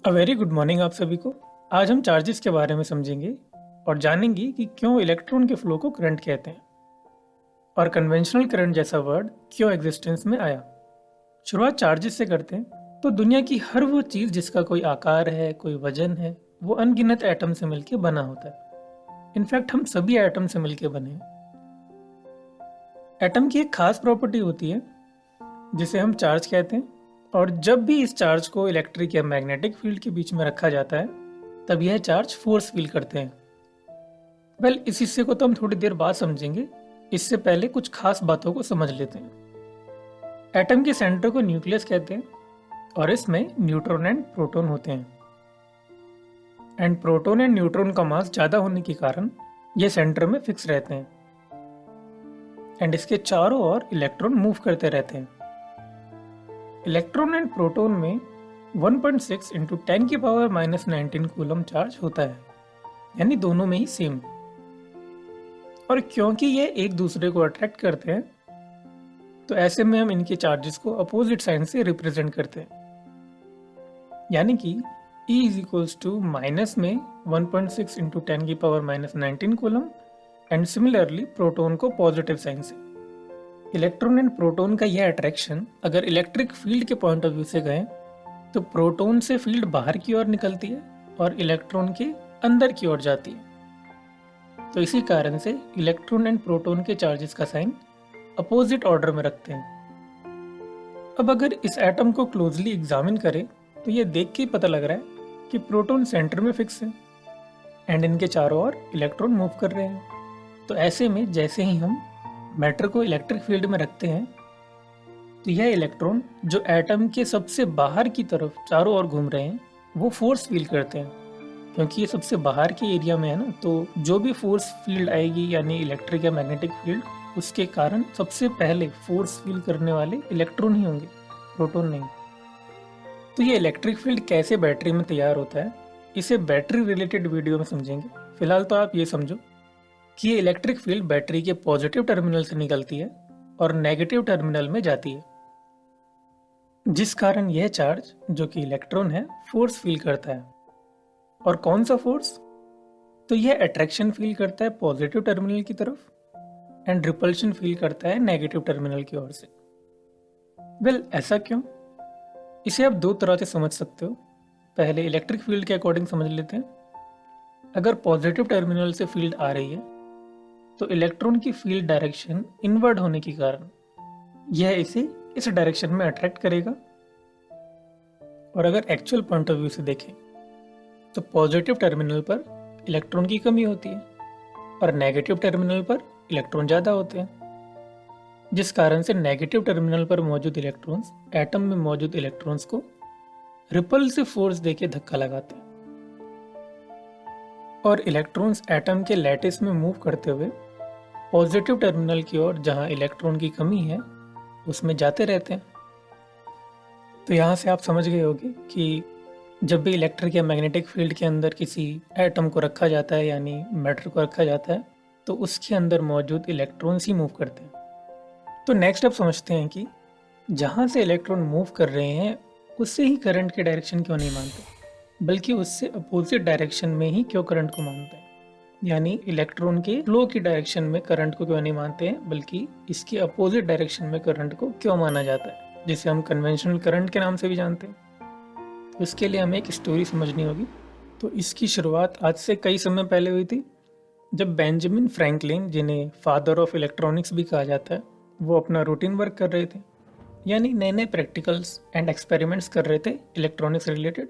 Very good morning आप सभी को। आज हम चार्जेस के बारे में समझेंगे और जानेंगे कि क्यों इलेक्ट्रॉन के फ्लो को करंट कहते हैं और कन्वेंशनल करंट जैसा वर्ड क्यों एग्जिस्टेंस में आया। शुरुआत चार्जेस से करते हैं तो दुनिया की हर वो चीज़ जिसका कोई आकार है, कोई वजन है, वो अनगिनत एटम से मिलकर बना होता है। इनफैक्ट हम सभी एटम से मिलकर बने हैं। एटम की एक खास प्रॉपर्टी होती है जिसे हम चार्ज कहते हैं, और जब भी इस चार्ज को इलेक्ट्रिक या मैग्नेटिक फील्ड के बीच में रखा जाता है तब यह चार्ज फोर्स फील करते हैं। इस हिस्से को तो हम थोड़ी देर बाद समझेंगे। इससे पहले कुछ खास बातों को समझ लेते हैं। एटम के सेंटर को न्यूक्लियस कहते हैं और इसमें न्यूट्रॉन एंड प्रोटॉन होते हैं। एंड प्रोटॉन एंड न्यूट्रॉन का मास ज्यादा होने के कारण ये सेंटर में फिक्स रहते हैं एंड इसके चारों ओर इलेक्ट्रॉन मूव करते रहते हैं। इलेक्ट्रॉन एंड प्रोटॉन में 1.6 इंटू 10 की पावर -19 कूलम चार्ज होता है, यानी दोनों में ही सेम। और क्योंकि ये एक दूसरे को अट्रैक्ट करते हैं तो ऐसे में हम इनके चार्जेस को अपोजिट साइन से रिप्रेजेंट करते हैं, यानी कि E is equals to minus में 1.6 इंटू 10 की power -19 coulomb and similarly proton को पॉजिटिव साइन से। इलेक्ट्रॉन एंड प्रोटॉन का यह अट्रैक्शन अगर इलेक्ट्रिक फील्ड के पॉइंट ऑफ व्यू से गए तो प्रोटॉन से फील्ड बाहर की ओर निकलती है और इलेक्ट्रॉन के अंदर की ओर जाती है। तो इसी कारण से इलेक्ट्रॉन एंड प्रोटॉन के चार्जेस का साइन अपोजिट ऑर्डर में रखते हैं। अब अगर इस एटम को क्लोजली एग्जामिन करें तो ये देख के ही पता लग रहा है कि प्रोटॉन सेंटर में फिक्स है एंड इनके चारों ओर इलेक्ट्रॉन मूव कर रहे हैं। तो ऐसे में जैसे ही हम मैटर को इलेक्ट्रिक फील्ड में रखते हैं तो यह इलेक्ट्रॉन जो एटम के सबसे बाहर की तरफ चारों ओर घूम रहे हैं वो फोर्स फील करते हैं। क्योंकि ये सबसे बाहर के एरिया में है ना, तो जो भी फोर्स फील्ड आएगी यानी इलेक्ट्रिक या मैग्नेटिक फील्ड, उसके कारण सबसे पहले फोर्स फील करने वाले इलेक्ट्रॉन ही होंगे, प्रोटॉन नहीं। तो ये इलेक्ट्रिक फील्ड कैसे बैटरी में तैयार होता है इसे बैटरी रिलेटेड वीडियो में समझेंगे। फिलहाल तो आप ये समझो कि ये इलेक्ट्रिक फील्ड बैटरी के पॉजिटिव टर्मिनल से निकलती है और नेगेटिव टर्मिनल में जाती है, जिस कारण यह चार्ज जो कि इलेक्ट्रॉन है फोर्स फील करता है। और कौन सा फोर्स? तो यह अट्रैक्शन फील करता है पॉजिटिव टर्मिनल की तरफ एंड रिपल्शन फील करता है नेगेटिव टर्मिनल की ओर से। ऐसा क्यों? इसे आप दो तरह से समझ सकते हो। पहले इलेक्ट्रिक फील्ड के अकॉर्डिंग समझ लेते हैं। अगर पॉजिटिव टर्मिनल से फील्ड आ रही है तो इलेक्ट्रॉन की फील्ड डायरेक्शन इनवर्ड होने के कारण यह इसे इस डायरेक्शन में अट्रैक्ट करेगा। और अगर एक्चुअल पॉइंट ऑफ व्यू से देखें तो पॉजिटिव टर्मिनल पर इलेक्ट्रॉन की कमी होती है और नेगेटिव टर्मिनल पर इलेक्ट्रॉन ज़्यादा होते हैं, जिस कारण से नेगेटिव टर्मिनल पर मौजूद इलेक्ट्रॉन्स एटम में मौजूद इलेक्ट्रॉन्स को रिपल्सिव फोर्स देके धक्का लगाते हैं और इलेक्ट्रॉन्स एटम के लैटिस में मूव करते हुए पॉजिटिव टर्मिनल की ओर जहां इलेक्ट्रॉन की कमी है उसमें जाते रहते हैं। तो यहाँ से आप समझ गए होंगे कि जब भी इलेक्ट्रिक या मैग्नेटिक फील्ड के अंदर किसी एटम को रखा जाता है यानी मैटर को रखा जाता है तो उसके अंदर मौजूद इलेक्ट्रॉन्स ही मूव करते हैं। तो नेक्स्ट अब समझते हैं कि जहाँ से इलेक्ट्रॉन मूव कर रहे हैं उससे ही करंट के डायरेक्शन क्यों नहीं मानते, बल्कि उससे अपोजिट डायरेक्शन में ही क्यों करंट को मानते हैं। यानी इलेक्ट्रॉन के फ्लो की डायरेक्शन में करंट को क्यों नहीं मानते हैं, बल्कि इसके अपोजिट डायरेक्शन में करंट को क्यों माना जाता है, जिसे हम कन्वेंशनल करंट के नाम से भी जानते हैं। तो इसके लिए हमें एक स्टोरी समझनी होगी। तो इसकी शुरुआत आज से कई समय पहले हुई थी, जब बेंजामिन फ्रैंकलिन, जिन्हें फादर ऑफ इलेक्ट्रॉनिक्स भी कहा जाता है, वो अपना रूटीन वर्क कर रहे थे, यानी नए नए प्रैक्टिकल्स एंड एक्सपेरिमेंट्स कर रहे थे इलेक्ट्रॉनिक्स रिलेटेड।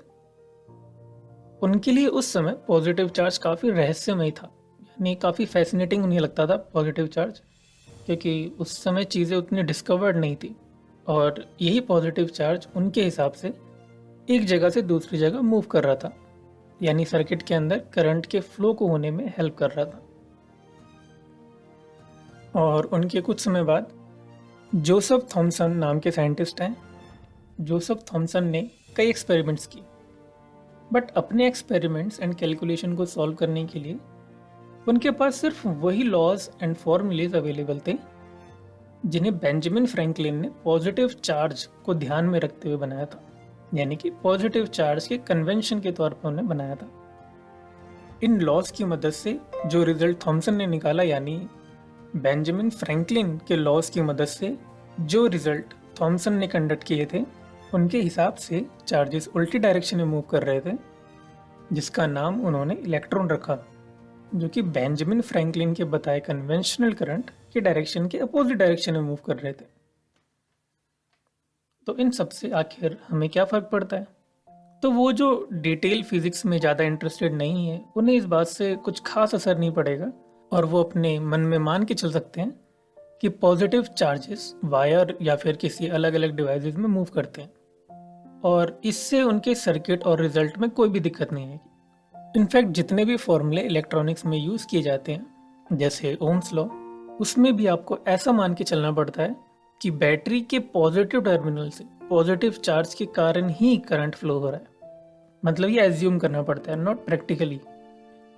उनके लिए उस समय पॉजिटिव चार्ज काफ़ी रहस्यमय था, यानी काफ़ी फैसिनेटिंग उन्हें लगता था पॉजिटिव चार्ज, क्योंकि उस समय चीज़ें उतनी डिस्कवर्ड नहीं थी और यही पॉजिटिव चार्ज उनके हिसाब से एक जगह से दूसरी जगह मूव कर रहा था, यानी सर्किट के अंदर करंट के फ्लो को होने में हेल्प कर रहा था। और उनके कुछ समय बाद जोसेफ थॉमसन नाम के साइंटिस्ट हैं। जोसेफ थॉमसन ने कई एक्सपेरिमेंट्स किए, बट अपने एक्सपेरिमेंट्स एंड कैलकुलेशन को सॉल्व करने के लिए उनके पास सिर्फ वही लॉज एंड फॉर्मूलेज अवेलेबल थे जिन्हें बेंजामिन फ्रैंकलिन ने पॉजिटिव चार्ज को ध्यान में रखते हुए बनाया था। यानी कि पॉजिटिव चार्ज के कन्वेंशन के तौर पर उन्हें बनाया था। इन लॉज की मदद से जो रिजल्ट थॉमसन ने निकाला, यानी बेंजामिन फ्रैंकलिन के लॉज की मदद से जो रिजल्ट थॉमसन ने कंडक्ट किए थे, उनके हिसाब से चार्जेस उल्टी डायरेक्शन में मूव कर रहे थे, जिसका नाम उन्होंने इलेक्ट्रॉन रखा, जो कि बेंजामिन फ्रैंकलिन के बताए कन्वेंशनल करंट के डायरेक्शन के अपोजिट डायरेक्शन में मूव कर रहे थे। तो इन सब से आखिर हमें क्या फ़र्क पड़ता है? तो वो जो डिटेल फिजिक्स में ज़्यादा इंटरेस्टेड नहीं है, उन्हें इस बात से कुछ खास असर नहीं पड़ेगा और वो अपने मन में मान के चल सकते हैं कि पॉजिटिव चार्जेस वायर या फिर किसी अलग अलग डिवाइसेस में मूव करते हैं और इससे उनके सर्किट और रिजल्ट में कोई भी दिक्कत नहीं आएगी। इनफैक्ट जितने भी फॉर्मूले इलेक्ट्रॉनिक्स में यूज़ किए जाते हैं, जैसे ओम्स लॉ, उसमें भी आपको ऐसा मान के चलना पड़ता है कि बैटरी के पॉजिटिव टर्मिनल से पॉजिटिव चार्ज के कारण ही करंट फ्लो हो रहा है। मतलब ये एज्यूम करना पड़ता है, नॉट प्रैक्टिकली।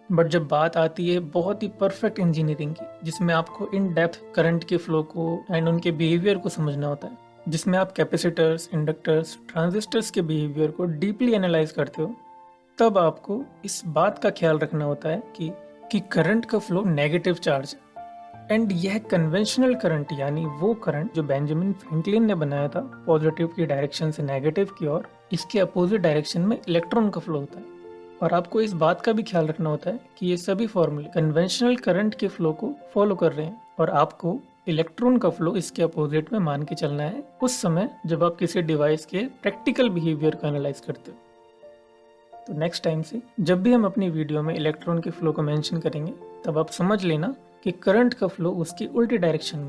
बट जब बात आती है बहुत ही परफेक्ट इंजीनियरिंग की, जिसमें आपको इन डेप्थ करंट के फ्लो को एंड उनके बिहेवियर को समझना होता है, जिसमें आप कैपेसिटर्स, इंडक्टर्स, ट्रांजिस्टर्स के बिहेवियर को डीपली एनालाइज करते हो, तब आपको इस बात का ख्याल रखना होता है कि करंट का फ्लो नेगेटिव चार्ज है। एंड यह कन्वेंशनल करंट, यानी वो करंट जो बेंजामिन फ्रैंकलिन ने बनाया था पॉजिटिव की डायरेक्शन से नेगेटिव की ओर, इसके अपोजिट डायरेक्शन में इलेक्ट्रॉन का फ्लो होता है। और आपको इस बात का भी ख्याल रखना होता है कि ये सभी फॉर्मूले कन्वेंशनल करंट के फ्लो को फॉलो कर रहे हैं और आपको इलेक्ट्रॉन का फ्लो इसके अपोजिट में मान के चलना है उस समय जब आप किसी डिवाइस के प्रैक्टिकल बिहेवियर को एनालाइज करते हो। तो नेक्स्ट टाइम से जब भी हम अपनी वीडियो में इलेक्ट्रॉन के फ्लो को मेंशन करेंगे, तब आप समझ लेना कि करंट का फ्लो उसकी उल्टी डायरेक्शन में